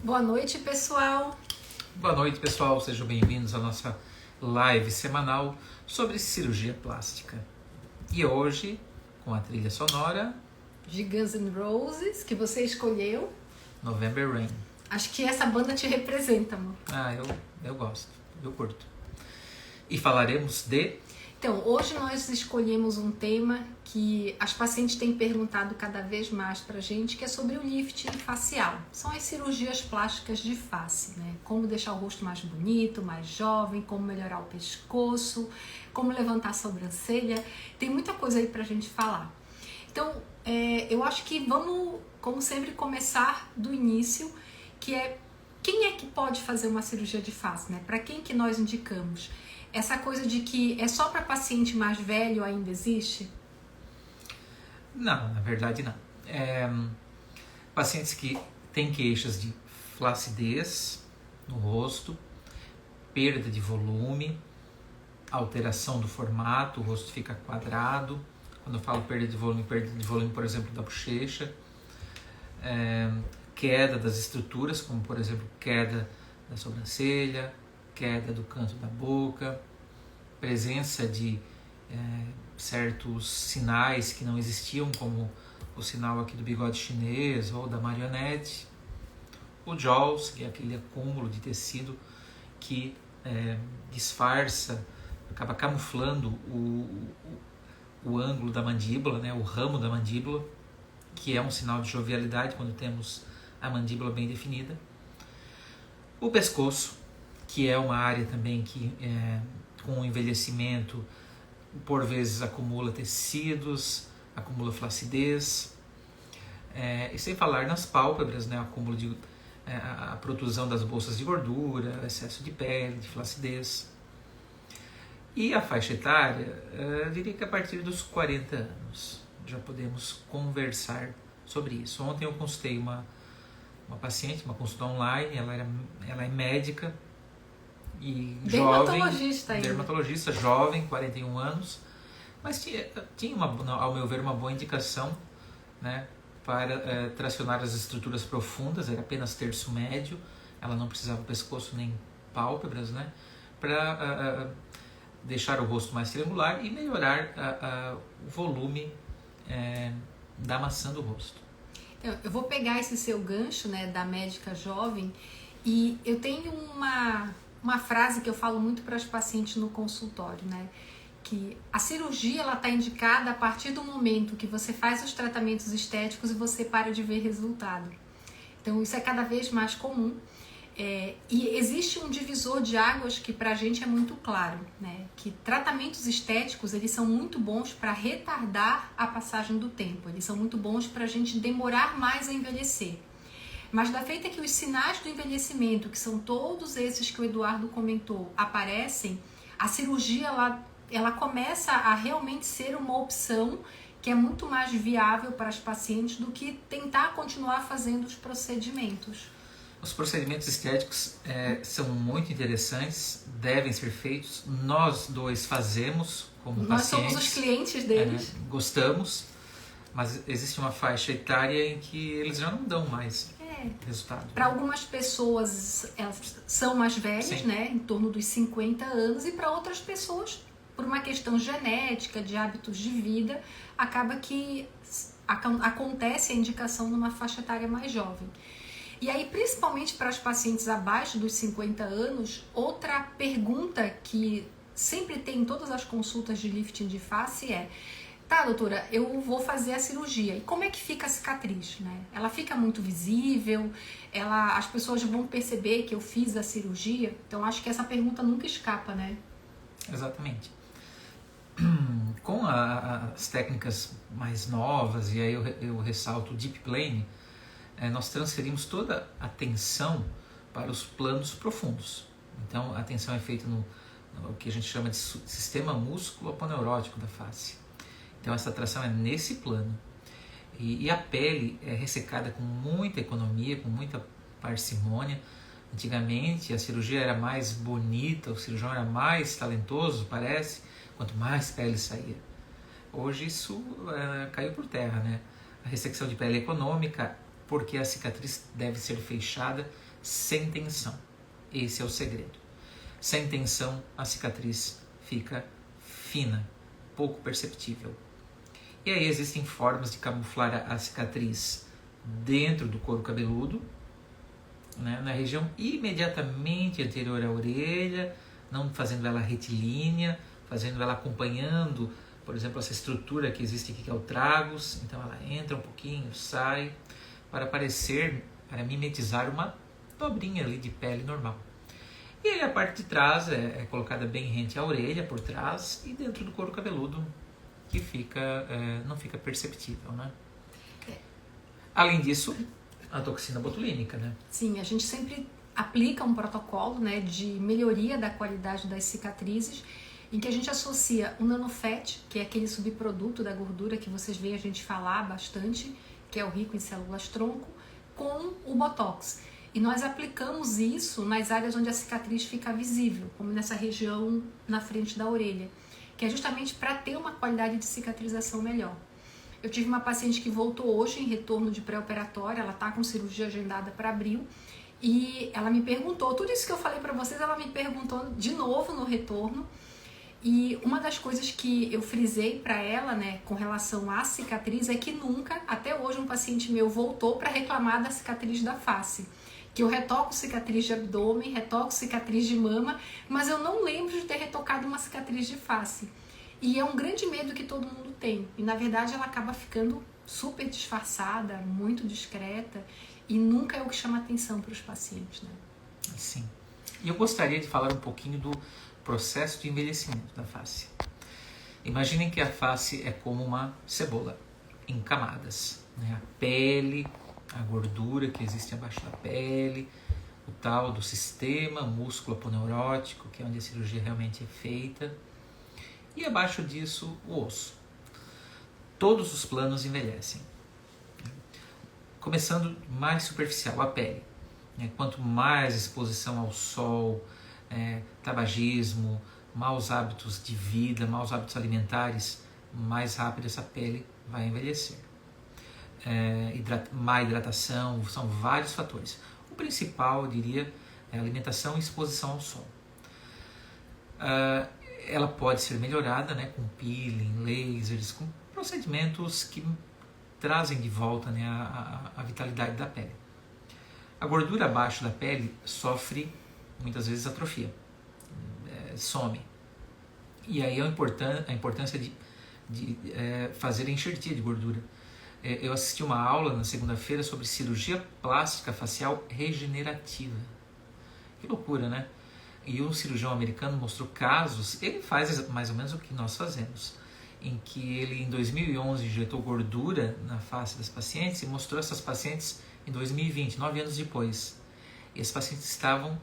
Boa noite, pessoal. Boa noite, pessoal. Sejam bem-vindos à nossa live semanal sobre cirurgia plástica. E hoje, com a trilha sonora De Guns N' Roses, que você escolheu. November Rain. Acho que essa banda te representa, amor. Eu gosto, eu curto. E falaremos de... Então, hoje nós escolhemos um tema que as pacientes têm perguntado cada vez mais pra gente, que é sobre o lifting facial. São as cirurgias plásticas de face, né? Como deixar o rosto mais bonito, mais jovem, como melhorar o pescoço, como levantar a sobrancelha. Tem muita coisa aí pra gente falar. Então, eu acho que vamos, como sempre, começar do início, que é quem é que pode fazer uma cirurgia de face, né? Para quem que nós indicamos? Essa coisa de que é só para paciente mais velho ainda existe? Não, na verdade não. Pacientes que têm queixas de flacidez no rosto, perda de volume, alteração do formato, o rosto fica quadrado. Quando eu falo perda de volume, por exemplo, da bochecha, queda das estruturas, como por exemplo, queda da sobrancelha, queda do canto da boca, presença de certos sinais que não existiam, como o sinal aqui do bigode chinês ou da marionete, o jaws, que é aquele acúmulo de tecido que disfarça, acaba camuflando o ângulo da mandíbula, né, o ramo da mandíbula, que é um sinal de jovialidade quando temos a mandíbula bem definida. O pescoço, que é uma área também que, com o envelhecimento, por vezes acumula tecidos, acumula flacidez. E sem falar nas pálpebras, né, acúmulo de a protusão das bolsas de gordura, excesso de pele, de flacidez. E a faixa etária, eu diria que a partir dos 40 anos já podemos conversar sobre isso. Ontem eu consultei uma paciente, uma consulta online, ela é médica e Dermatologista jovem, dermatologista jovem, 41 anos, mas tinha ao meu ver, uma boa indicação, né, para tracionar as estruturas profundas, era apenas terço médio, ela não precisava pescoço nem pálpebras, né, para deixar o rosto mais triangular e melhorar o volume da maçã do rosto. Eu vou pegar esse seu gancho, né, da médica jovem, e eu tenho uma frase que eu falo muito para as pacientes no consultório, né, que a cirurgia ela está indicada a partir do momento que você faz os tratamentos estéticos e você para de ver resultado. Então isso é cada vez mais comum. E existe um divisor de águas que pra gente é muito claro, né? Que tratamentos estéticos, eles são muito bons para retardar a passagem do tempo, eles são muito bons pra gente demorar mais a envelhecer. Mas da feita que os sinais do envelhecimento, que são todos esses que o Eduardo comentou, aparecem, a cirurgia ela começa a realmente ser uma opção que é muito mais viável para as pacientes do que tentar continuar fazendo os procedimentos. Os procedimentos estéticos são muito interessantes, devem ser feitos. Nós dois fazemos como Nós pacientes. Nós somos os clientes deles. Gostamos, mas existe uma faixa etária em que eles já não dão mais resultado. Para algumas pessoas, elas são mais velhas, Sim, né, em torno dos 50 anos, e para outras pessoas, por uma questão genética, de hábitos de vida, acaba que acontece a indicação numa faixa etária mais jovem. E aí, principalmente para as pacientes abaixo dos 50 anos, outra pergunta que sempre tem em todas as consultas de lifting de face é: tá, doutora, eu vou fazer a cirurgia, e como é que fica a cicatriz, né? Ela fica muito visível? As pessoas vão perceber que eu fiz a cirurgia? Então, acho que essa pergunta nunca escapa, né? Exatamente. Com as técnicas mais novas, e aí eu ressalto o Deep Plane, nós transferimos toda a atenção para os planos profundos. Então, a atenção é feita no que a gente chama de sistema músculo-aponeurótico da face. Então, essa tração é nesse plano. E a pele é ressecada com muita economia, com muita parcimônia. Antigamente, a cirurgia era mais bonita, o cirurgião era mais talentoso, parece, quanto mais pele saía. Hoje isso caiu por terra, né? A ressecção de pele é econômica, porque a cicatriz deve ser fechada sem tensão. Esse é o segredo. Sem tensão, a cicatriz fica fina, pouco perceptível. E aí existem formas de camuflar a cicatriz dentro do couro cabeludo, né, na região imediatamente anterior à orelha, não fazendo ela retilínea, fazendo ela acompanhando, por exemplo, essa estrutura que existe aqui, que é o tragus. Então ela entra um pouquinho, sai, para mimetizar uma dobrinha ali de pele normal. E aí a parte de trás é colocada bem rente à orelha, por trás, e dentro do couro cabeludo, que não fica perceptível, né? Além disso, a toxina botulínica, né? Sim, a gente sempre aplica um protocolo, né, de melhoria da qualidade das cicatrizes, em que a gente associa o nanofat, que é aquele subproduto da gordura que vocês veem a gente falar bastante, que é o rico em células tronco, com o botox. E nós aplicamos isso nas áreas onde a cicatriz fica visível, como nessa região na frente da orelha, que é justamente para ter uma qualidade de cicatrização melhor. Eu tive uma paciente que voltou hoje em retorno de pré-operatória, ela está com cirurgia agendada para abril, e ela me perguntou, tudo isso que eu falei para vocês, ela me perguntou de novo no retorno. E uma das coisas que eu frisei para ela, né, com relação à cicatriz, é que nunca, até hoje, um paciente meu voltou para reclamar da cicatriz da face. Que eu retoco cicatriz de abdômen, retoco cicatriz de mama, mas eu não lembro de ter retocado uma cicatriz de face. E é um grande medo que todo mundo tem. E na verdade ela acaba ficando super disfarçada, muito discreta, e nunca é o que chama atenção para os pacientes, né? Sim. E eu gostaria de falar um pouquinho do processo de envelhecimento da face. Imaginem que a face é como uma cebola, em camadas, né? A pele, a gordura que existe abaixo da pele, o tal do sistema músculo-aponeurótico, que é onde a cirurgia realmente é feita, e abaixo disso o osso. Todos os planos envelhecem. Começando mais superficial, a pele. Quanto mais exposição ao sol, tabagismo, maus hábitos de vida, maus hábitos alimentares, mais rápido essa pele vai envelhecer. Má hidratação, são vários fatores. O principal, eu diria, é a alimentação e exposição ao sol. Ela pode ser melhorada, né, com peeling, lasers, com procedimentos que trazem de volta, né, a vitalidade da pele. A gordura abaixo da pele sofre muitas vezes atrofia, some. E aí a importância de fazer a enxertia de gordura. Eu assisti uma aula na segunda-feira sobre cirurgia plástica facial regenerativa. Que loucura, né? E um cirurgião americano mostrou casos, ele faz mais ou menos o que nós fazemos, em que ele em 2011 injetou gordura na face das pacientes e mostrou essas pacientes em 2020, 9 anos depois. E as pacientes estavam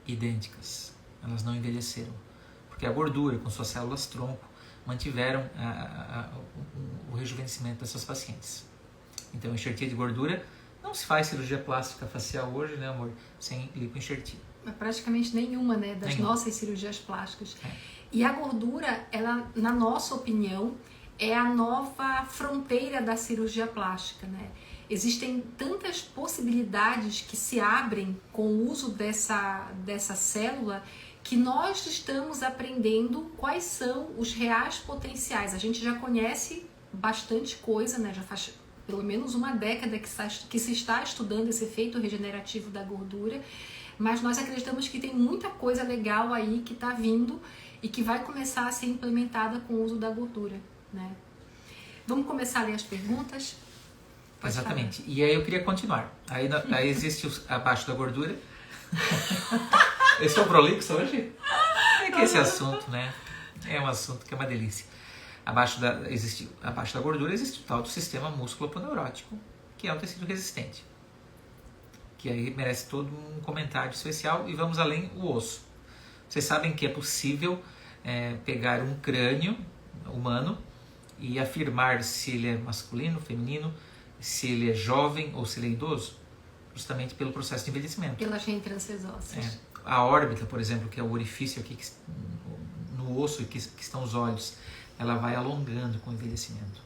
idênticas, elas não envelheceram, porque a gordura com suas células tronco mantiveram o rejuvenescimento dessas pacientes. Então, enxertia de gordura, não se faz cirurgia plástica facial hoje, né, amor, sem lipoenxertia. Praticamente nenhuma, né, das nossas cirurgias plásticas. E a gordura, ela, na nossa opinião, é a nova fronteira da cirurgia plástica, né? Existem tantas possibilidades que se abrem com o uso dessa célula que nós estamos aprendendo quais são os reais potenciais. A gente já conhece bastante coisa, né? Já faz pelo menos uma década que se está estudando esse efeito regenerativo da gordura, mas nós acreditamos que tem muita coisa legal aí que está vindo e que vai começar a ser implementada com o uso da gordura, né? Vamos começar a ler as perguntas? Pode Exatamente. Falar. E aí eu queria continuar. Aí existe abaixo da gordura. Esse é o prolixo hoje? É que esse assunto, né? É um assunto que é uma delícia. Abaixo da gordura existe o tal do sistema músculo-aponeurótico, que é um tecido resistente. Que aí merece todo um comentário especial. E vamos além, o osso. Vocês sabem que é possível pegar um crânio humano e afirmar se ele é masculino, feminino, se ele é jovem ou se ele é idoso, justamente pelo processo de envelhecimento. Pelas reentrâncias ósseas. A órbita, por exemplo, que é o orifício aqui no osso que estão os olhos, ela vai alongando com o envelhecimento.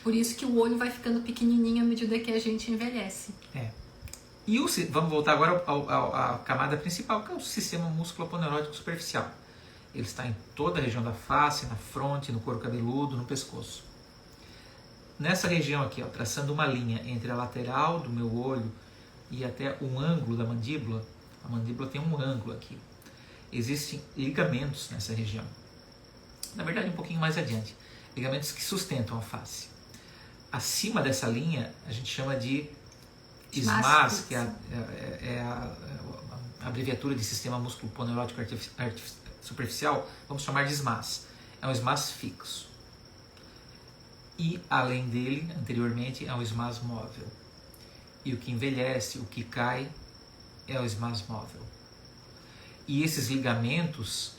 Por isso que o olho vai ficando pequenininho à medida que a gente envelhece. E vamos voltar agora à camada principal, que é o sistema musculoponeurótico superficial. Ele está em toda a região da face, na fronte, no couro cabeludo, no pescoço. Nessa região aqui, ó, traçando uma linha entre a lateral do meu olho e até um ângulo da mandíbula, a mandíbula tem um ângulo aqui. Existem ligamentos nessa região. Na verdade, um pouquinho mais adiante. Ligamentos que sustentam a face. Acima dessa linha, a gente chama de SMAS, que é a abreviatura de Sistema Musculoponeurótico Superficial, vamos chamar de SMAS. É um SMAS fixo. E, além dele, anteriormente, é um SMAS móvel. E o que envelhece, o que cai, é o SMAS móvel. E esses ligamentos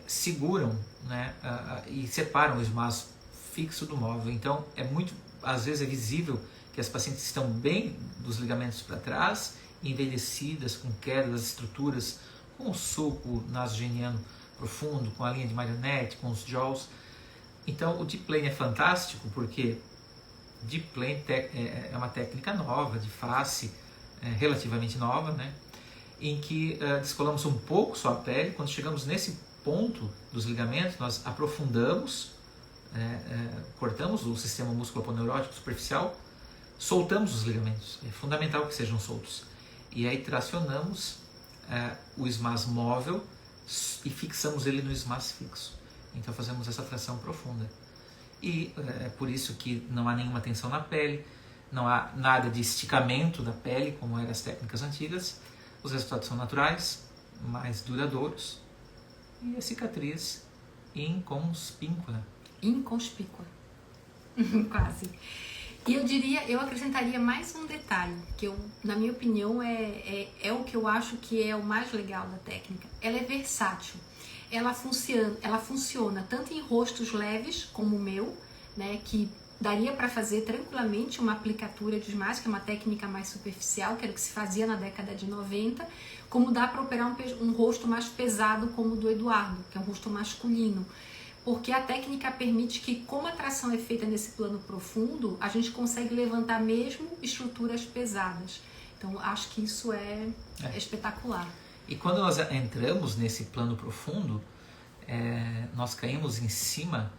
seguram, né, e separam o SMAS fixo do móvel. Então, às vezes é visível que as pacientes estão bem dos ligamentos para trás, envelhecidas, com queda das estruturas, com o sulco nasogeniano profundo, com a linha de marionete, com os jaws. Então, o Deep Plane é fantástico porque Deep Plane é uma técnica nova, de face, relativamente nova, né? Em que descolamos um pouco só a pele. Quando chegamos nesse ponto dos ligamentos, nós aprofundamos, cortamos o sistema musculoponeurótico superficial, soltamos os ligamentos. É fundamental que sejam soltos. E aí tracionamos o SMAS móvel e fixamos ele no SMAS fixo. Então fazemos essa tração profunda. E é por isso que não há nenhuma tensão na pele, não há nada de esticamento da pele, como eram as técnicas antigas. Os resultados são naturais, mais duradouros, e a cicatriz inconspícua. Inconspícua. Quase. E eu acrescentaria mais um detalhe, que na minha opinião é o que eu acho que é o mais legal da técnica. Ela é versátil. Ela funciona tanto em rostos leves, como o meu, né, que daria para fazer tranquilamente uma aplicatura de SMAS, que é uma técnica mais superficial, que era o que se fazia na década de 90, como dá para operar um rosto mais pesado, como o do Eduardo, que é um rosto masculino. Porque a técnica permite que, como a tração é feita nesse plano profundo, a gente consegue levantar mesmo estruturas pesadas. Então, acho que isso é espetacular. E quando nós entramos nesse plano profundo, nós caímos em cima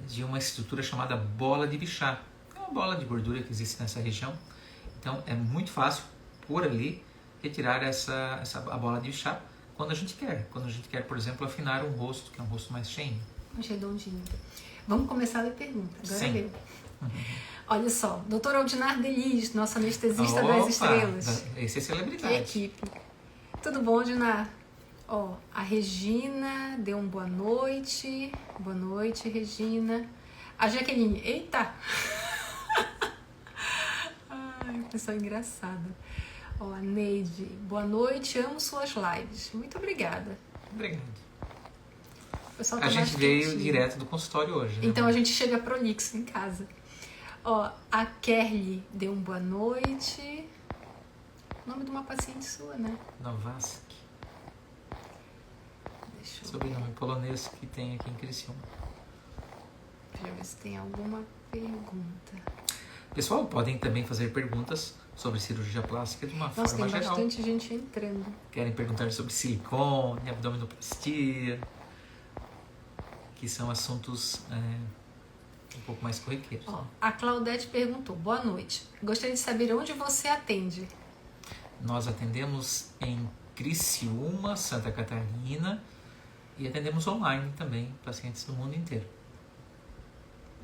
de uma estrutura chamada bola de Bichat. É uma bola de gordura que existe nessa região. Então é muito fácil, por ali, retirar a bola de Bichat quando a gente quer. Quando a gente quer, por exemplo, afinar um rosto, que é um rosto mais cheio. Mais redondinho. Vamos começar a ler pergunta. Agora Sim. eu. Olha só, Dr. Aldinar Delis, nosso anestesista das estrelas. Esse é celebridade. Que equipe. Tudo bom, Dinar? Ó, a Regina deu um boa noite. Boa noite, Regina. A Jaqueline, eita! Ai, pessoal engraçada. Ó, a Neide, boa noite, amo suas lives. Muito obrigada. Obrigado. O pessoal tá a gente veio direto do consultório hoje. Né? Então a gente chega prolixo em casa. Ó, a Kerly deu um boa noite. Nome de uma paciente sua, né? Nowaski. Deixa eu Sobrenome polonês que tem aqui em Criciúma. Deixa eu ver se tem alguma pergunta. Pessoal, podem também fazer perguntas sobre cirurgia plástica de uma Nossa, forma geral. tem bastante gente entrando. Querem perguntar sobre silicone, abdominoplastia, que são assuntos um pouco mais corriqueiros. Ó, a Claudete perguntou, boa noite. Gostaria de saber onde você atende. Nós atendemos em Criciúma, Santa Catarina, e atendemos online também, pacientes do mundo inteiro.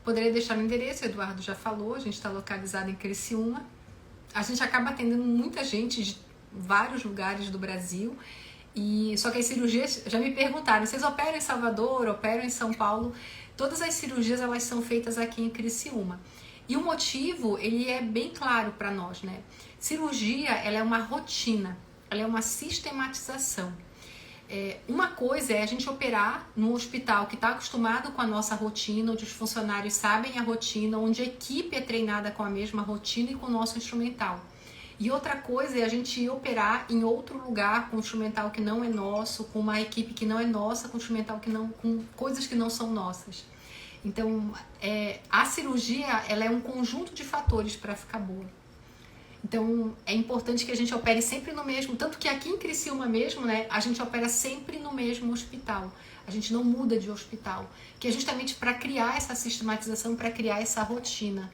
Poderia deixar o endereço, o Eduardo já falou, a gente está localizado em Criciúma. A gente acaba atendendo muita gente de vários lugares do Brasil, só que as cirurgias, já me perguntaram, vocês operam em Salvador, operam em São Paulo? Todas as cirurgias, elas são feitas aqui em Criciúma. E o motivo, ele é bem claro para nós, né? Cirurgia, ela é uma rotina, ela é uma sistematização. Uma coisa é a gente operar num hospital que está acostumado com a nossa rotina, onde os funcionários sabem a rotina, onde a equipe é treinada com a mesma rotina e com o nosso instrumental. E outra coisa é a gente operar em outro lugar com um instrumental que não é nosso, com uma equipe que não é nossa, com um instrumental com coisas que não são nossas. Então, a cirurgia, ela é um conjunto de fatores para ficar boa. Então, é importante que a gente opere sempre no mesmo, tanto que aqui em Criciúma mesmo, né, a gente opera sempre no mesmo hospital. A gente não muda de hospital, que é justamente para criar essa sistematização, para criar essa rotina.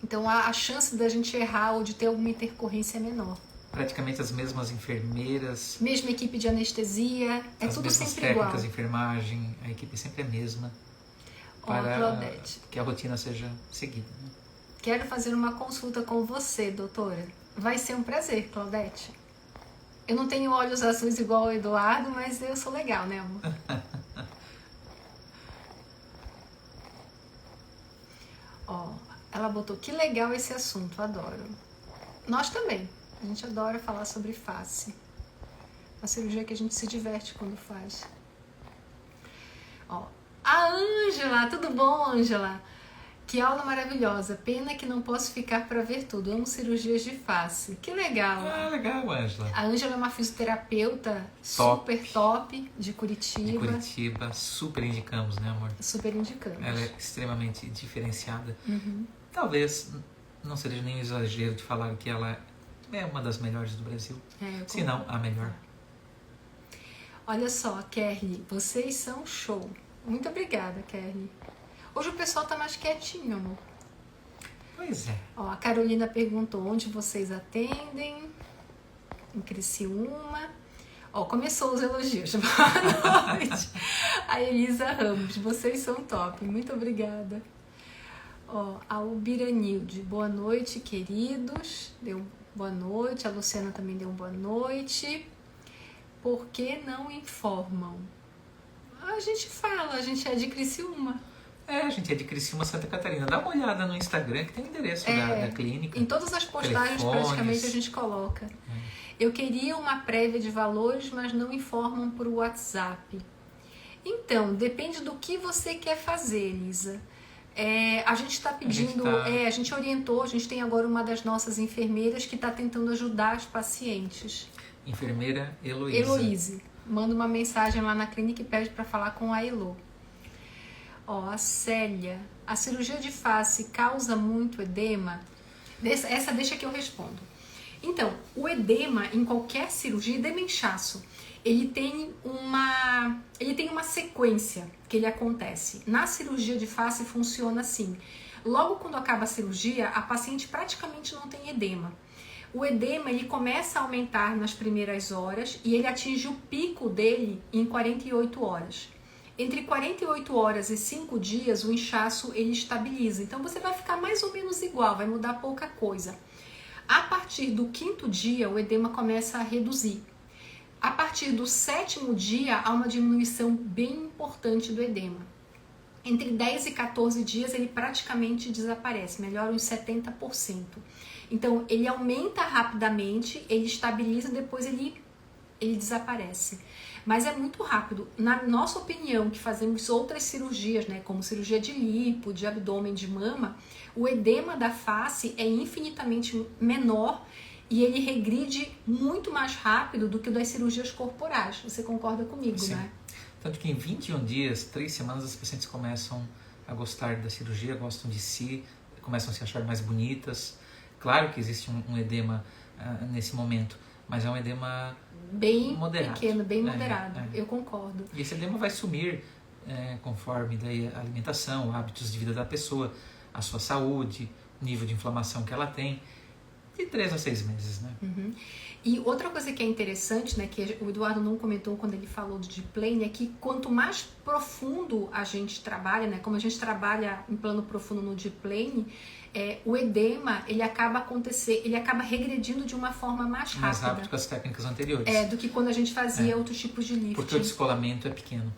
Então, a chance da gente errar ou de ter alguma intercorrência é menor. Praticamente as mesmas enfermeiras. Mesma equipe de anestesia, é tudo sempre igual. As técnicas de enfermagem, a equipe sempre é a mesma. Para que a rotina seja seguida. Né? Quero fazer uma consulta com você, doutora. Vai ser um prazer, Claudete. Eu não tenho olhos azuis igual o Eduardo, mas eu sou legal, né, amor? Ó, ela botou, que legal esse assunto, adoro. Nós também. A gente adora falar sobre face. Uma cirurgia que a gente se diverte quando faz. Ó, a Ângela, tudo bom, Ângela? Que aula maravilhosa. Pena que não posso ficar para ver tudo. Amo cirurgias de face. Que legal. Ah, legal, Ângela. A Ângela é uma fisioterapeuta super top de Curitiba. De Curitiba, super indicamos, né, amor? Super indicamos. Ela é extremamente diferenciada. Uhum. Talvez não seja nem um exagero de falar que ela é uma das melhores do Brasil. Se não, a melhor. Olha só, Kerry, vocês são show. Muito obrigada, Kerry. Hoje o pessoal tá mais quietinho, amor. Pois é. Ó, a Carolina perguntou onde vocês atendem. Em Criciúma. Ó, começou os elogios. Boa noite. A Elisa Ramos, vocês são top. Muito obrigada. Ó, a Ubiranilde, boa noite, queridos. Deu boa noite. A Luciana também deu boa noite. Por que não informam? A gente fala, a gente é de Criciúma. A gente é de Criciúma, Santa Catarina. Dá uma olhada no Instagram que tem o endereço da clínica. Em todas as postagens praticamente a gente coloca. Eu queria uma prévia de valores, mas não informam por WhatsApp. Então, depende do que você quer fazer, Elisa. A gente está pedindo, a gente orientou, a gente tem agora uma das nossas enfermeiras que está tentando ajudar as pacientes. Enfermeira Heloísa. Heloíse. Manda uma mensagem lá na clínica e pede para falar com a Elo. Ó, a Célia, a cirurgia de face causa muito edema? Essa deixa que eu respondo. Então, o edema em qualquer cirurgia, edema em inchaço, ele tem uma sequência que ele acontece. Na cirurgia de face funciona assim. Logo quando acaba a cirurgia, a paciente praticamente não tem edema. O edema ele começa a aumentar nas primeiras horas e ele atinge o pico dele em 48 horas. Entre 48 horas e 5 dias, o inchaço ele estabiliza. Então, você vai ficar mais ou menos igual, vai mudar pouca coisa. A partir do 5º dia, o edema começa a reduzir. A partir do 7º dia, há uma diminuição bem importante do edema. Entre 10 e 14 dias, ele praticamente desaparece, melhora uns 70%. Então, ele aumenta rapidamente, ele estabiliza, depois ele desaparece. Mas é muito rápido. Na nossa opinião, que fazemos outras cirurgias, né, como cirurgia de lipo, de abdômen, de mama, o edema da face é infinitamente menor e ele regride muito mais rápido do que o das cirurgias corporais. Você concorda comigo, Sim. Né? Tanto que em 21 dias, 3 semanas, as pacientes começam a gostar da cirurgia, gostam de si, começam a se achar mais bonitas. Claro que existe um edema nesse momento, mas é um edema bem moderado. Pequeno, bem moderado. Eu concordo. E esse edema vai sumir conforme daí a alimentação, hábitos de vida da pessoa, a sua saúde, o nível de inflamação que ela tem, de 3 a 6 meses, né? Uhum. E outra coisa que é interessante, né, que o Eduardo não comentou quando ele falou do deep plane, é que quanto mais profundo a gente trabalha, né, como a gente trabalha em plano profundo no deep plane, o edema ele acaba regredindo de uma forma mais rápida. Mais rápido que as técnicas anteriores. Do que quando a gente fazia outros tipos de lifting. Porque o descolamento é pequeno.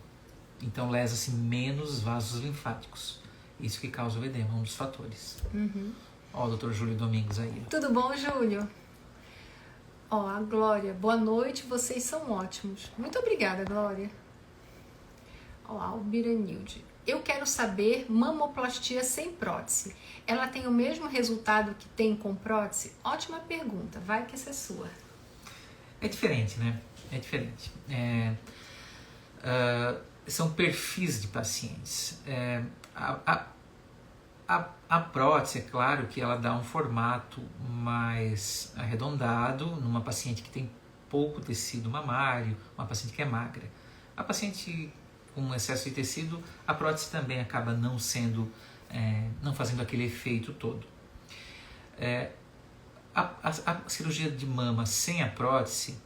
Então lesa-se menos vasos linfáticos. Isso que causa o edema, um dos fatores. Uhum. Ó, o Dr. Júlio Domingues aí. Tudo bom, Júlio? Ó, a Glória, boa noite, vocês são ótimos. Muito obrigada, Glória. Ó, a Albiranilde. Eu quero saber mamoplastia sem prótese. Ela tem o mesmo resultado que tem com prótese? Ótima pergunta, vai que essa é sua. É diferente, né? É diferente. São perfis de pacientes. A prótese, é claro que ela dá um formato mais arredondado numa paciente que tem pouco tecido mamário, uma paciente que é magra. A paciente com excesso de tecido, a prótese também acaba não sendo, não fazendo aquele efeito todo. A cirurgia de mama sem a prótese,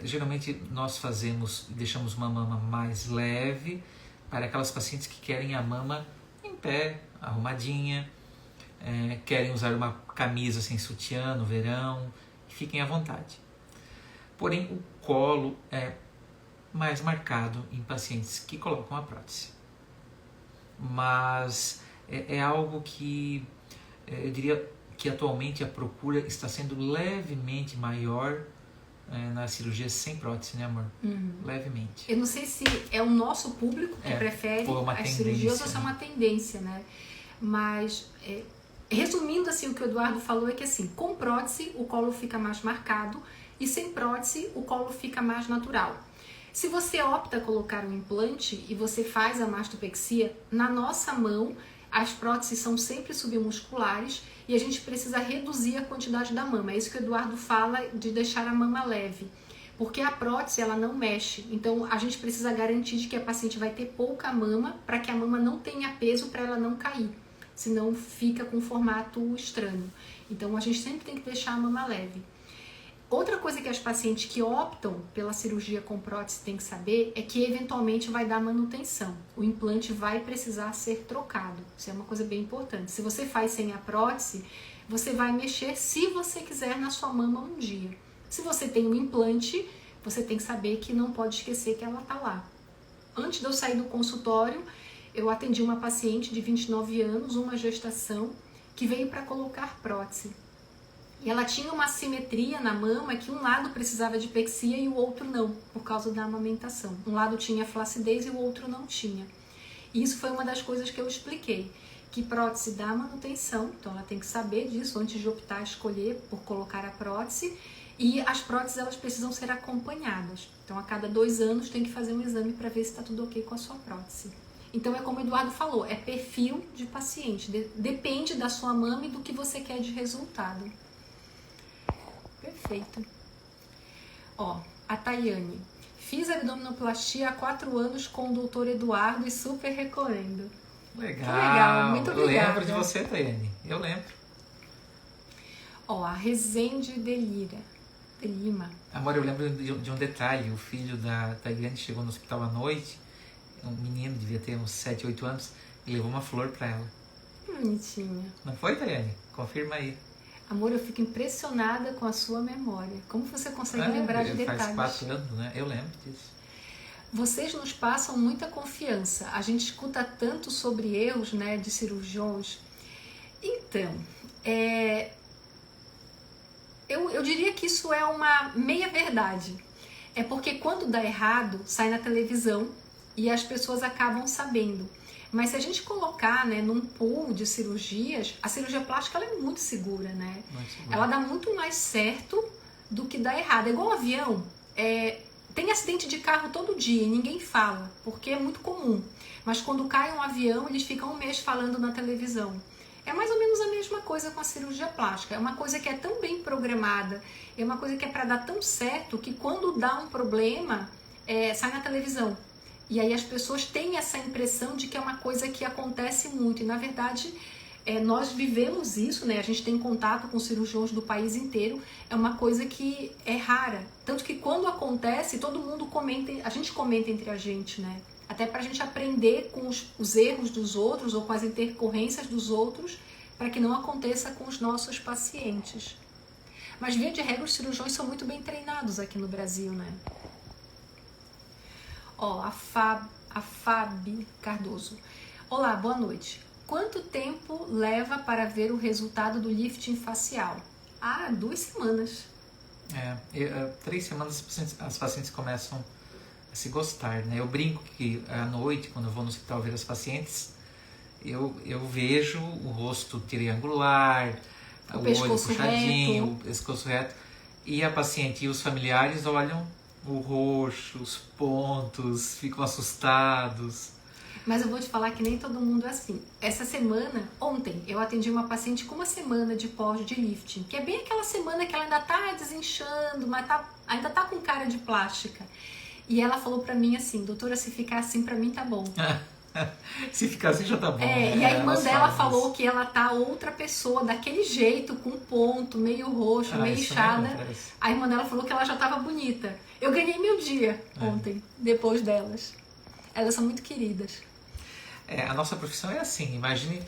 geralmente nós deixamos uma mama mais leve para aquelas pacientes que querem a mama em pé, arrumadinha, querem usar uma camisa sem sutiã no verão, fiquem à vontade. Porém, o colo é mais marcado em pacientes que colocam a prótese. Mas é algo que eu diria que atualmente a procura está sendo levemente maior na cirurgia sem prótese, né, amor? Levemente. Eu não sei se é o nosso público que prefere as cirurgias ou se é uma tendência, né? Mas, resumindo assim, o que o Eduardo falou é que assim, com prótese o colo fica mais marcado e sem prótese o colo fica mais natural. Se você opta a colocar um implante e você faz a mastopexia, na nossa mão as próteses são sempre submusculares e a gente precisa reduzir a quantidade da mama. É isso que o Eduardo fala de deixar a mama leve. Porque a prótese ela não mexe, então a gente precisa garantir de que a paciente vai ter pouca mama para que a mama não tenha peso para ela não cair, senão fica com um formato estranho. Então a gente sempre tem que deixar a mama leve. Outra coisa que as pacientes que optam pela cirurgia com prótese têm que saber é que eventualmente vai dar manutenção. O implante vai precisar ser trocado. Isso é uma coisa bem importante. Se você faz sem a prótese, você vai mexer se você quiser na sua mama um dia. Se você tem um implante, você tem que saber que não pode esquecer que ela está lá. Antes de eu sair do consultório, eu atendi uma paciente de 29 anos, uma gestação, que veio para colocar prótese. E ela tinha uma assimetria na mama que um lado precisava de pexia e o outro não, por causa da amamentação. Um lado tinha flacidez e o outro não tinha. E isso foi uma das coisas que eu expliquei, que prótese dá manutenção, então ela tem que saber disso antes de optar a escolher por colocar a prótese. E as próteses elas precisam ser acompanhadas. Então a cada 2 anos tem que fazer um exame para ver se está tudo ok com a sua prótese. Então é como o Eduardo falou, é perfil de paciente, depende da sua mama e do que você quer de resultado. Perfeito. Ó, a Tayane. Fiz abdominoplastia há 4 anos com o doutor Eduardo e super recomendo. Legal. Que legal, muito obrigada. Eu lembro de você, Tayane. Eu lembro. Ó, a Rezende de Lima. Amor, eu lembro de um detalhe. O filho da Tayane chegou no hospital à noite. Um menino, devia ter uns 7, 8 anos. E levou uma flor pra ela. Que bonitinha. Não foi, Tayane? Confirma aí. Amor, eu fico impressionada com a sua memória. Como você consegue lembrar de detalhes? Faz 4 anos, né? Eu lembro disso. Vocês nos passam muita confiança. A gente escuta tanto sobre erros, né, de cirurgiões. Então, eu diria que isso é uma meia-verdade. É porque quando dá errado, sai na televisão e as pessoas acabam sabendo. Mas se a gente colocar, né, num pool de cirurgias, a cirurgia plástica ela é muito segura, né? Muito segura. Ela dá muito mais certo do que dá errado. É igual um avião. Tem acidente de carro todo dia e ninguém fala, porque é muito comum. Mas quando cai um avião, eles ficam 1 mês falando na televisão. É mais ou menos a mesma coisa com a cirurgia plástica. É uma coisa que é tão bem programada, é uma coisa que é para dar tão certo que quando dá um problema, sai na televisão. E aí as pessoas têm essa impressão de que é uma coisa que acontece muito. E na verdade, nós vivemos isso, né? A gente tem contato com cirurgiões do país inteiro. É uma coisa que é rara. Tanto que quando acontece, todo mundo comenta, a gente comenta entre a gente, né? Até pra gente aprender com os erros dos outros ou com as intercorrências dos outros, para que não aconteça com os nossos pacientes. Mas via de regra, os cirurgiões são muito bem treinados aqui no Brasil, né? Ó, a Fabi Cardoso. Olá, boa noite. Quanto tempo leva para ver o resultado do lifting facial? 2 semanas. 3 semanas as pacientes começam a se gostar, né? Eu brinco que à noite, quando eu vou no hospital ver as pacientes, eu vejo o rosto triangular, o olho puxadinho, o pescoço reto, e a paciente e os familiares olham o roxo, os pontos, ficam assustados. Mas eu vou te falar que nem todo mundo é assim. Essa semana, ontem, eu atendi uma paciente com uma semana de pós de lifting, que é bem aquela semana que ela ainda tá desinchando, mas ainda tá com cara de plástica. E ela falou pra mim assim, doutora, se ficar assim pra mim tá bom. Se ficar assim já tá bom. E a irmã dela falou que ela tá outra pessoa, daquele jeito, com ponto, meio roxo, meio inchada. A irmã dela falou que ela já tava bonita. Eu ganhei meu dia ontem, depois delas. Elas são muito queridas. A nossa profissão é assim, imagine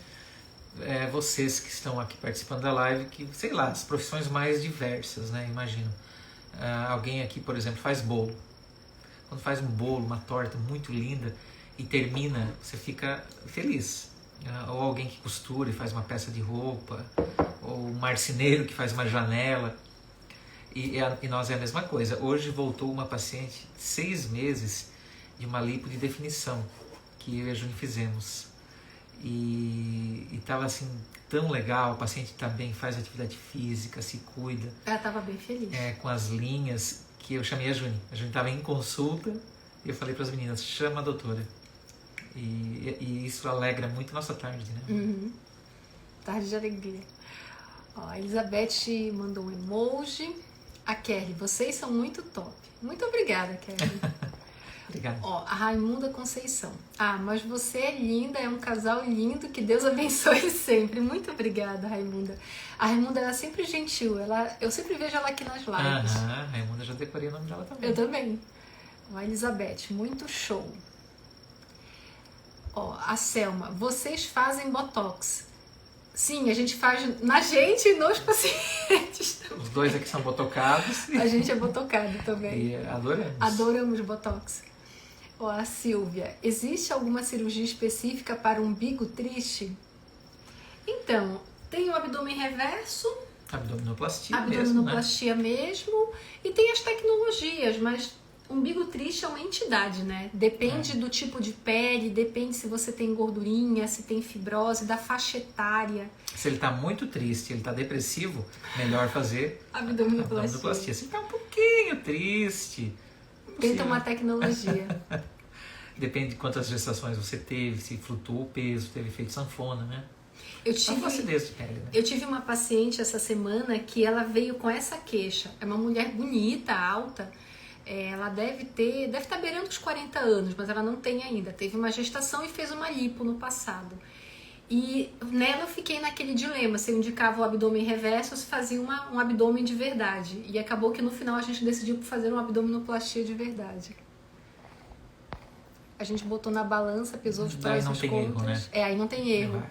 vocês que estão aqui participando da live, que, sei lá, as profissões mais diversas, né? Imagino. Alguém aqui, por exemplo, faz bolo. Quando faz um bolo, uma torta muito linda e termina, você fica feliz. Ou alguém que costura e faz uma peça de roupa, ou um marceneiro que faz uma janela. E nós é a mesma coisa. Hoje voltou uma paciente, 6 meses, de uma lipo de definição, que eu e a Juni fizemos. E estava assim, tão legal, o paciente também faz atividade física, se cuida. Ela estava bem feliz. Com as linhas, que eu chamei a Juni. A Juni estava em consulta e eu falei para as meninas, chama a doutora. E isso alegra muito a nossa tarde, né? Uhum. Tarde de alegria. Ó, a Elizabeth mandou um emoji. A Kelly, vocês são muito top. Muito obrigada, Kelly. Obrigado. Ó, a Raimunda Conceição. Mas você é linda, é um casal lindo, que Deus abençoe sempre. Muito obrigada, Raimunda. A Raimunda é sempre gentil, eu sempre vejo ela aqui nas lives. A Raimunda, já decorei o nome dela também. Eu também. Ó, a Elizabeth, muito show. Ó, a Selma, vocês fazem Botox? Sim, a gente faz na gente e nos pacientes também. Os dois aqui são botocados. A gente é botocado também. E adoramos. Adoramos Botox. Ó, a Silvia, existe alguma cirurgia específica para umbigo triste? Então, tem o abdômen reverso. Abdominoplastia mesmo. E tem as tecnologias, mas umbigo triste é uma entidade, né? Depende do tipo de pele, depende se você tem gordurinha, se tem fibrose, da faixa etária. Se ele tá muito triste, ele tá depressivo, melhor fazer abdominoplastia. Se ele tá um pouquinho triste, tenta uma tecnologia. Depende de quantas gestações você teve, se flutuou o peso, teve efeito sanfona, né? Eu tive uma paciente essa semana que ela veio com essa queixa. É uma mulher bonita, alta. Ela deve estar beirando os 40 anos, mas ela não tem ainda. Teve uma gestação e fez uma lipo no passado. E nela eu fiquei naquele dilema, se eu indicava o abdômen reverso ou se fazia um abdômen de verdade. E acabou que no final a gente decidiu fazer uma abdominoplastia de verdade. A gente botou na balança, pesou os prós e os contras. Aí não tem erro.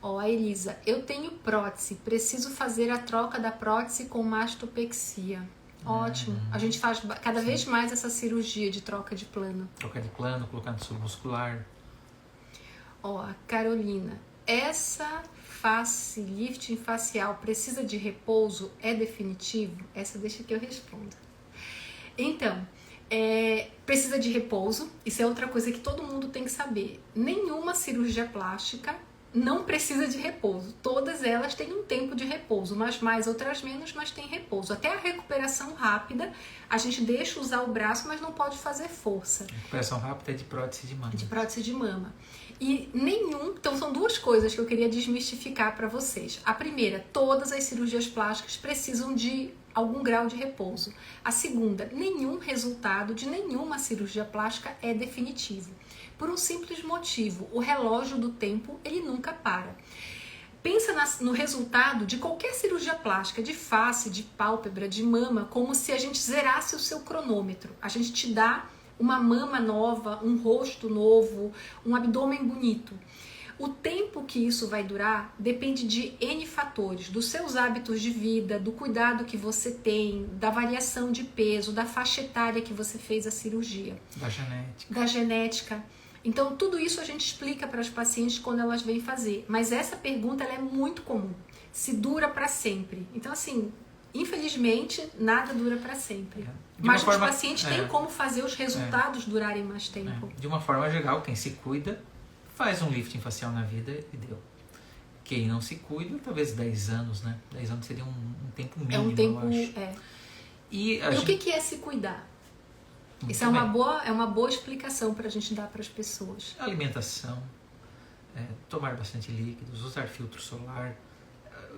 Ó, a Elisa, eu tenho prótese, preciso fazer a troca da prótese com mastopexia. Ótimo. A gente faz cada vez mais essa cirurgia de troca de plano. Troca de plano, colocar no submuscular. Ó, a Carolina, essa lifting facial precisa de repouso? É definitivo? Essa deixa que eu responda. Então, precisa de repouso. Isso é outra coisa que todo mundo tem que saber. Nenhuma cirurgia plástica não precisa de repouso. Todas elas têm um tempo de repouso, umas mais, outras menos, mas tem repouso. Até a recuperação rápida, a gente deixa usar o braço, mas não pode fazer força. A recuperação rápida é de prótese de mama. De prótese de mama. E então são duas coisas que eu queria desmistificar para vocês. A primeira, todas as cirurgias plásticas precisam de algum grau de repouso. A segunda, nenhum resultado de nenhuma cirurgia plástica é definitivo. Por um simples motivo, o relógio do tempo, ele nunca para. Pensa no resultado de qualquer cirurgia plástica, de face, de pálpebra, de mama, como se a gente zerasse o seu cronômetro. A gente te dá uma mama nova, um rosto novo, um abdômen bonito. O tempo que isso vai durar depende de N fatores, dos seus hábitos de vida, do cuidado que você tem, da variação de peso, da faixa etária que você fez a cirurgia. Da genética. Então, tudo isso a gente explica para as pacientes quando elas vêm fazer. Mas essa pergunta ela é muito comum. Se dura para sempre. Então, assim, infelizmente, nada dura para sempre. Mas os pacientes têm como fazer os resultados durarem mais tempo. De uma forma geral, quem se cuida, faz um lifting facial na vida e deu. Quem não se cuida, talvez 10 anos, né? 10 anos seria um tempo mínimo, um tempo, eu acho. E o que é se cuidar? Isso é uma boa explicação para a gente dar para as pessoas. Alimentação, tomar bastante líquidos, usar filtro solar.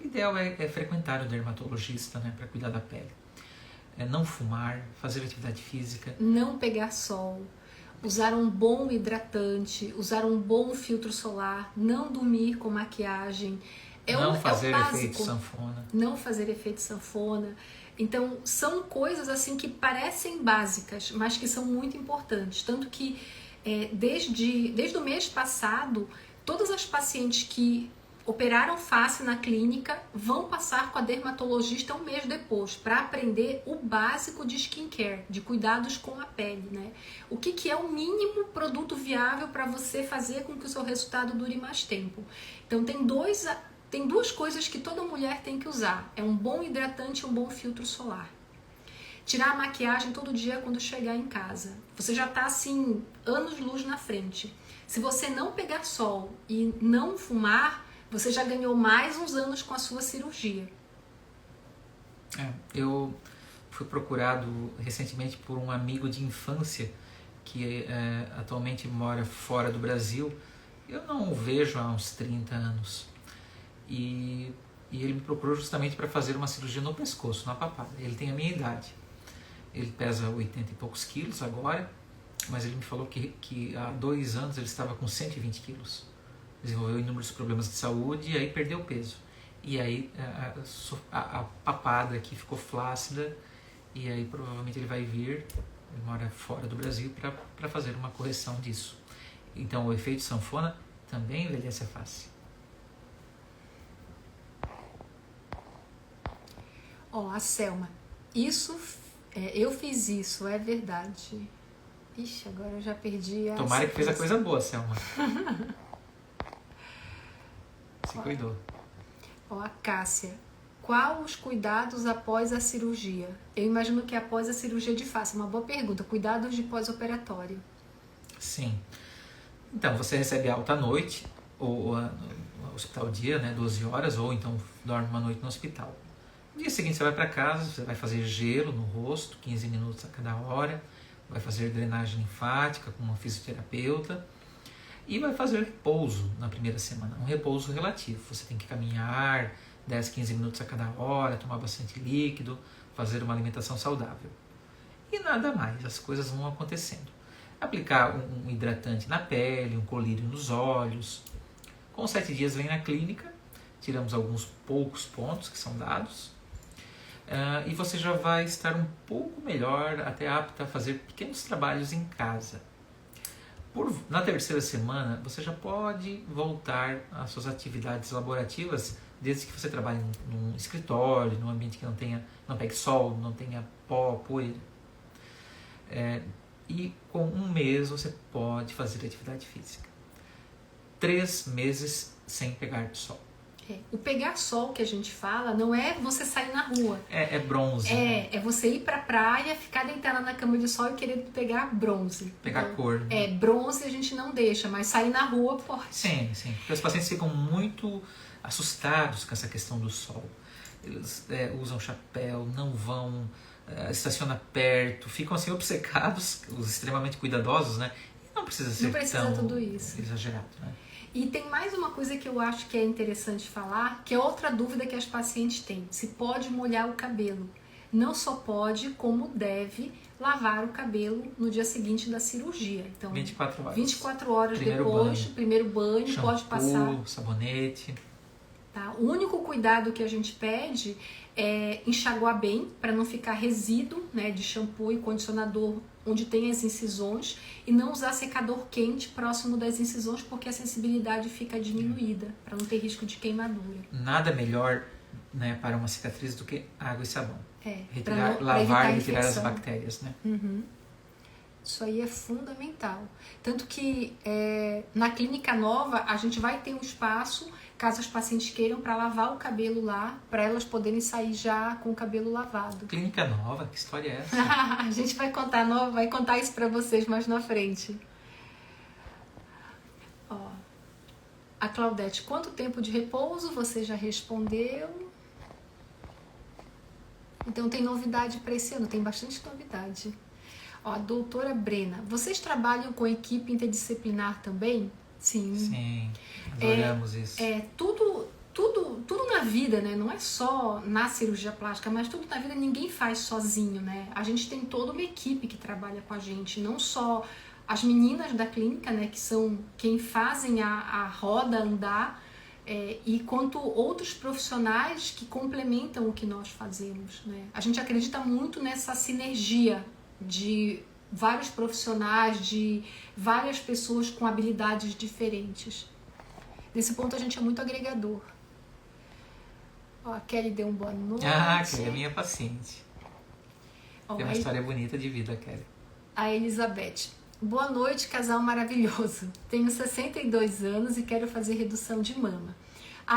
O ideal é frequentar o dermatologista, né, para cuidar da pele. Não fumar, fazer atividade física. Não pegar sol, usar um bom hidratante, usar um bom filtro solar, não dormir com maquiagem. Não fazer efeito sanfona. Não fazer efeito sanfona. Então, são coisas assim que parecem básicas, mas que são muito importantes. Tanto que, desde o mês passado, todas as pacientes que operaram face na clínica vão passar com a dermatologista um mês depois para aprender o básico de skincare, de cuidados com a pele, né? O que é o mínimo produto viável para você fazer com que o seu resultado dure mais tempo. Então tem duas coisas que toda mulher tem que usar. É um bom hidratante e um bom filtro solar. Tirar a maquiagem todo dia quando chegar em casa. Você já está assim, anos-luz na frente. Se você não pegar sol e não fumar, você já ganhou mais uns anos com a sua cirurgia. Eu fui procurado recentemente por um amigo de infância que atualmente mora fora do Brasil. Eu não o vejo há uns 30 anos. E ele me procurou justamente para fazer uma cirurgia no pescoço, na papada. Ele tem a minha idade. Ele pesa 80 e poucos quilos agora, mas ele me falou que há 2 anos ele estava com 120 quilos. Desenvolveu inúmeros problemas de saúde e aí perdeu peso. E aí a papada aqui ficou flácida e aí provavelmente ele vai vir, ele mora fora do Brasil, para fazer uma correção disso. Então o efeito sanfona também envelhece a face. A Selma, eu fiz isso, é verdade. Ixi, agora eu já perdi a... Tomara que fez a coisa boa, Selma. Se cuidou. A Cássia, qual os cuidados após a cirurgia? Eu imagino que após a cirurgia de face. Uma boa pergunta. Cuidados de pós-operatório. Sim. Então, você recebe alta à noite, ou no hospital dia, né, 12 horas, ou então dorme uma noite no hospital. No dia seguinte você vai para casa, você vai fazer gelo no rosto, 15 minutos a cada hora, vai fazer drenagem linfática com uma fisioterapeuta e vai fazer repouso na primeira semana, um repouso relativo. Você tem que caminhar 10, 15 minutos a cada hora, tomar bastante líquido, fazer uma alimentação saudável. E nada mais, as coisas vão acontecendo. Aplicar um hidratante na pele, um colírio nos olhos. Com 7 dias vem na clínica, tiramos alguns poucos pontos que são dados, e você já vai estar um pouco melhor, até apta a fazer pequenos trabalhos em casa. Na terceira semana, você já pode voltar às suas atividades laborativas, desde que você trabalhe num escritório, num ambiente que não pegue sol, não tenha pó, poeira. E com 1 mês você pode fazer atividade física. 3 meses sem pegar sol. O pegar sol que a gente fala não é você sair na rua. É bronze. É você ir pra praia, ficar deitada na cama de sol e querer pegar bronze. Pegar cor. Né? Bronze a gente não deixa, mas sair na rua pode. Sim. Porque os pacientes ficam muito assustados com essa questão do sol. Eles usam chapéu, não vão, estacionam perto, ficam assim obcecados, os extremamente cuidadosos, né? E não precisa ser tão tudo isso. Exagerado, né? E tem mais uma coisa que eu acho que é interessante falar, que é outra dúvida que as pacientes têm. Se pode molhar o cabelo. Não só pode, como deve lavar o cabelo no dia seguinte da cirurgia. Então, 24 horas. 24 horas Primeiro depois, banho. Primeiro banho, Shampoo, pode passar. Sabonete. Tá? O único cuidado que a gente pede é enxaguar bem, para não ficar resíduo, né, de shampoo e condicionador onde tem as incisões, e não usar secador quente próximo das incisões, porque a sensibilidade fica diminuída, para não ter risco de queimadura. Nada melhor, né, para uma cicatriz do que água e sabão. Lavar e retirar as bactérias, né? Uhum. Isso aí é fundamental. Tanto que na clínica nova a gente vai ter um espaço, caso as pacientes queiram, para lavar o cabelo lá, para elas poderem sair já com o cabelo lavado. Clínica nova? Que história é essa? A gente vai contar isso para vocês mais na frente. A Claudete, quanto tempo de repouso? Você já respondeu. Então tem novidade para esse ano, tem bastante novidade. Ó, a doutora Brena, vocês trabalham com equipe interdisciplinar também? Sim. Sim, adoramos isso. Tudo na vida, né? Não é só na cirurgia plástica, mas tudo na vida ninguém faz sozinho, né? A gente tem toda uma equipe que trabalha com a gente, não só as meninas da clínica, né? Que são quem fazem a roda andar, e quanto outros profissionais que complementam o que nós fazemos, né? A gente acredita muito nessa sinergia de vários profissionais, de várias pessoas com habilidades diferentes. Nesse ponto a gente é muito agregador. Ó, a Kelly deu uma boa noite. Ah, Kelly é minha paciente. Ó, Tem uma história bonita de vida, Kelly. A Elizabeth. Boa noite, casal maravilhoso. Tenho 62 anos e quero fazer redução de mama.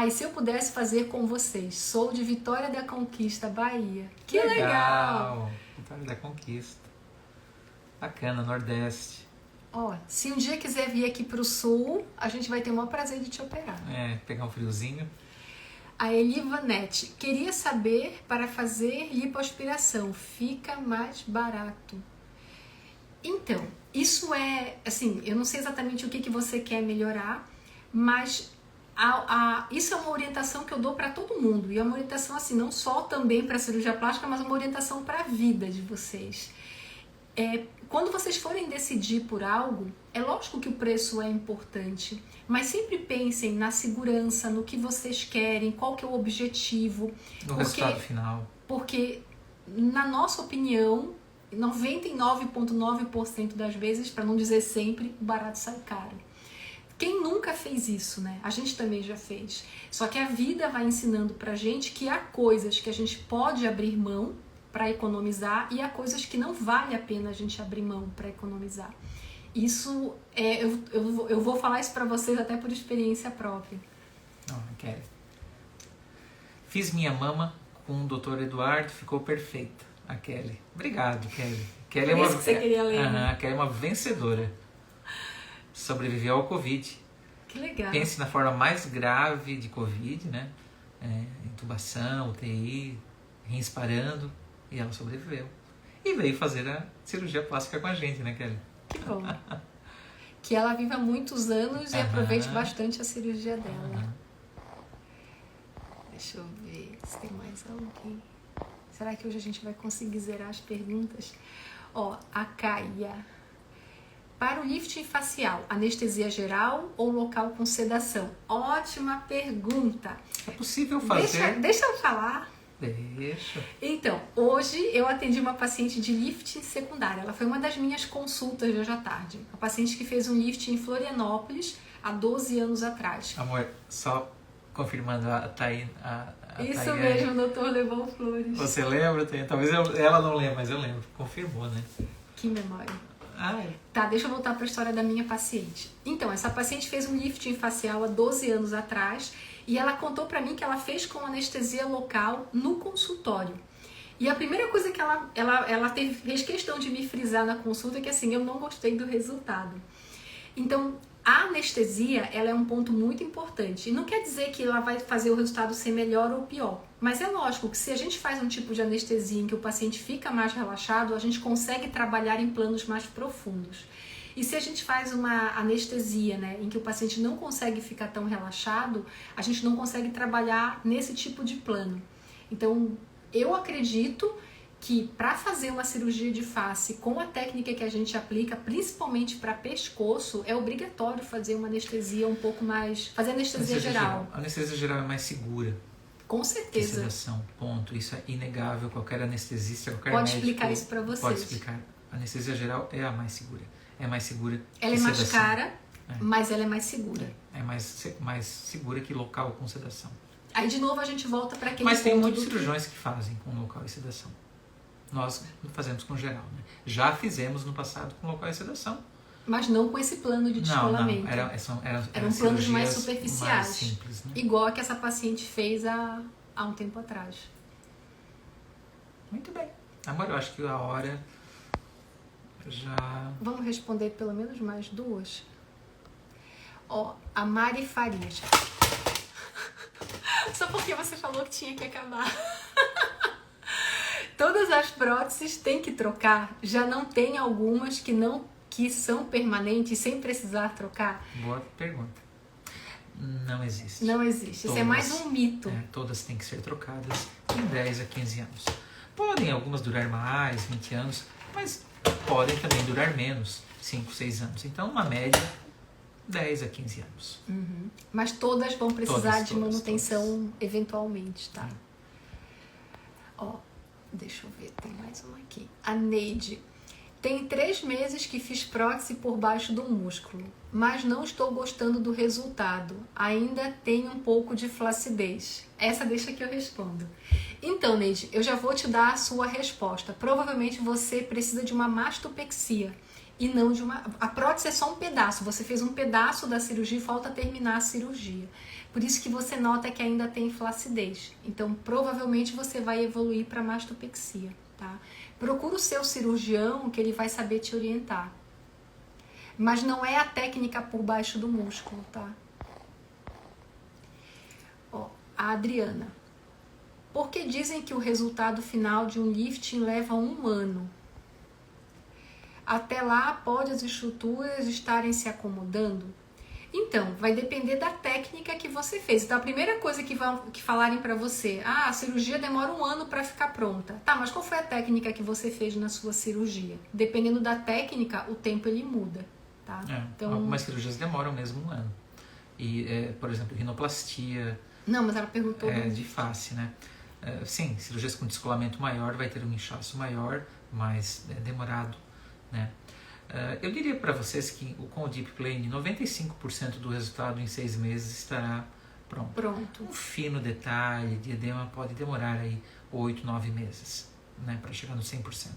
E se eu pudesse fazer com vocês? Sou de Vitória da Conquista, Bahia. Que legal! Vitória da Conquista. Bacana, Nordeste. Ó, se um dia quiser vir aqui pro Sul, a gente vai ter o maior prazer de te operar. Pegar um friozinho. A Elivanete. Queria saber, para fazer lipoaspiração, fica mais barato? Então, isso é, assim, eu não sei exatamente o que você quer melhorar, mas isso é uma orientação que eu dou para todo mundo. E é uma orientação, assim, não só também para cirurgia plástica, mas uma orientação para a vida de vocês. Quando vocês forem decidir por algo, é lógico que o preço é importante, mas sempre pensem na segurança, no que vocês querem, qual que é o objetivo. No resultado final. Porque, na nossa opinião, 99,9% das vezes, para não dizer sempre, o barato sai caro. Quem nunca fez isso, né? A gente também já fez. Só que a vida vai ensinando pra gente que há coisas que a gente pode abrir mão para economizar e há coisas que não vale a pena a gente abrir mão para economizar. Isso, eu vou falar isso para vocês até por experiência própria. Kelly. Fiz minha mama com o Dr. Eduardo, ficou perfeita. A Kelly. Obrigado, Kelly. Kelly Por isso que você queria ler. A Kelly é uma vencedora. Sobreviveu ao Covid. Que legal. Pense na forma mais grave de Covid, né? Intubação, UTI, rins parando. E ela sobreviveu. E veio fazer a cirurgia plástica com a gente, né, Kelly? Que bom. Que ela viva muitos anos e aproveite bastante a cirurgia dela. Deixa eu ver se tem mais alguém. Será que hoje a gente vai conseguir zerar as perguntas? Ó, a Caia. Para o lifting facial, anestesia geral ou local com sedação? Ótima pergunta. É possível fazer? Deixa eu falar. Deixa. Então, hoje eu atendi uma paciente de lifting secundário. Ela foi uma das minhas consultas de hoje à tarde. Uma paciente que fez um lifting em Florianópolis há 12 anos atrás. Amor, só confirmando a Thaí. Isso mesmo, o doutor Levon Flores. Você lembra, Thaí? Talvez ela não lembre, mas eu lembro. Confirmou, né? Que memória. Tá, deixa eu voltar para a história da minha paciente. Então, essa paciente fez um lifting facial há 12 anos atrás e ela contou para mim que ela fez com anestesia local no consultório. E a primeira coisa que ela fez questão de me frisar na consulta é que assim, eu não gostei do resultado. Então, a anestesia, ela é um ponto muito importante. E não quer dizer que ela vai fazer o resultado ser melhor ou pior. Mas é lógico que se a gente faz um tipo de anestesia em que o paciente fica mais relaxado, a gente consegue trabalhar em planos mais profundos. E se a gente faz uma anestesia, né, em que o paciente não consegue ficar tão relaxado, a gente não consegue trabalhar nesse tipo de plano. Então, eu acredito que para fazer uma cirurgia de face com a técnica que a gente aplica, principalmente para pescoço, é obrigatório fazer uma anestesia um pouco mais... Fazer anestesia geral. A anestesia geral é mais segura. Com certeza. Que sedação, ponto. Isso é inegável. Qualquer anestesista, qualquer pode médico... Pode explicar isso para vocês. Pode explicar. A anestesia geral é a mais segura. É mais segura ela que é mais sedação. Cara, mas ela é mais segura. É mais segura que local com sedação. Aí, de novo, a gente volta para aquele Mas tem muitos do... cirurgiões que fazem com local e sedação. Nós fazemos com geral, né? Já fizemos no passado com local e sedação. Mas não com esse plano de descolamento. Não. Eram planos mais superficiais. Mais simples, né? Igual a que essa paciente fez há um tempo atrás. Muito bem. Agora eu acho que a hora já... Vamos responder pelo menos mais duas? Ó, a Mari Farias. Só porque você falou que tinha que acabar. Todas as próteses tem que trocar? Já não tem algumas que são permanentes sem precisar trocar? Boa pergunta. Não existe. Não existe. Todas, isso é mais um mito. Todas têm que ser trocadas em 10 a 15 anos. Podem algumas durar mais, 20 anos, mas podem também durar menos, 5, 6 anos. Então, uma média, 10 a 15 anos. Uhum. Mas todas vão precisar de manutenção eventualmente, tá? Ó, deixa eu ver, tem mais uma aqui. A Neide. Tem 3 meses que fiz prótese por baixo do músculo, mas não estou gostando do resultado. Ainda tenho um pouco de flacidez. Essa deixa que eu respondo. Então, Neide, eu já vou te dar a sua resposta. Provavelmente você precisa de uma mastopexia e não de uma... A prótese é só um pedaço. Você fez um pedaço da cirurgia e falta terminar a cirurgia. Por isso que você nota que ainda tem flacidez. Então, provavelmente você vai evoluir para mastopexia, tá? Procura o seu cirurgião que ele vai saber te orientar. Mas não é a técnica por baixo do músculo, tá? Ó, a Adriana. Por que dizem que o resultado final de um lifting leva 1 ano? Até lá, pode as estruturas estarem se acomodando? Então, vai depender da técnica que você fez. Então, a primeira coisa que falarem para você, a cirurgia demora 1 ano para ficar pronta. Tá, mas qual foi a técnica que você fez na sua cirurgia? Dependendo da técnica, o tempo ele muda, tá? Então, algumas cirurgias demoram mesmo 1 ano. E, por exemplo, rinoplastia... Não, mas ela perguntou... de face, né? Sim, cirurgias com descolamento maior vai ter um inchaço maior, mas é demorado, né? Eu diria para vocês que com o Deep Plane 95% do resultado em 6 meses estará pronto. Um fino detalhe de edema pode demorar aí 8, 9 meses, né, para chegar no 100%,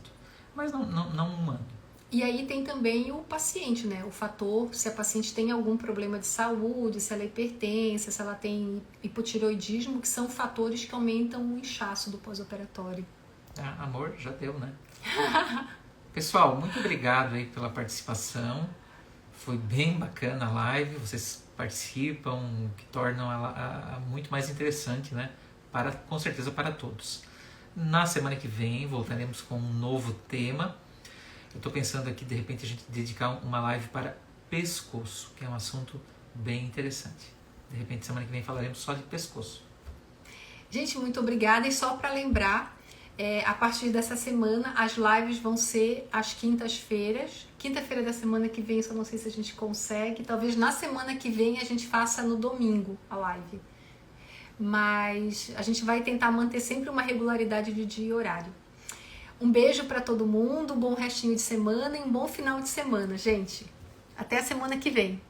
mas não 1 ano. E aí tem também o paciente, né? O fator, se a paciente tem algum problema de saúde, se ela é hipertensa, se ela tem hipotireoidismo, que são fatores que aumentam o inchaço do pós-operatório. Amor, já deu, né? Pessoal, muito obrigado aí pela participação. Foi bem bacana a live, vocês participam, o que tornam ela muito mais interessante, né? Com certeza para todos. Na semana que vem voltaremos com um novo tema. Eu estou pensando aqui, de repente, a gente dedicar uma live para pescoço, que é um assunto bem interessante. De repente, semana que vem falaremos só de pescoço. Gente, muito obrigada. E só para lembrar, a partir dessa semana, as lives vão ser às quintas-feiras. Quinta-feira da semana que vem, só não sei se a gente consegue. Talvez na semana que vem a gente faça no domingo a live. Mas a gente vai tentar manter sempre uma regularidade de dia e horário. Um beijo para todo mundo, um bom restinho de semana e um bom final de semana, gente. Até a semana que vem.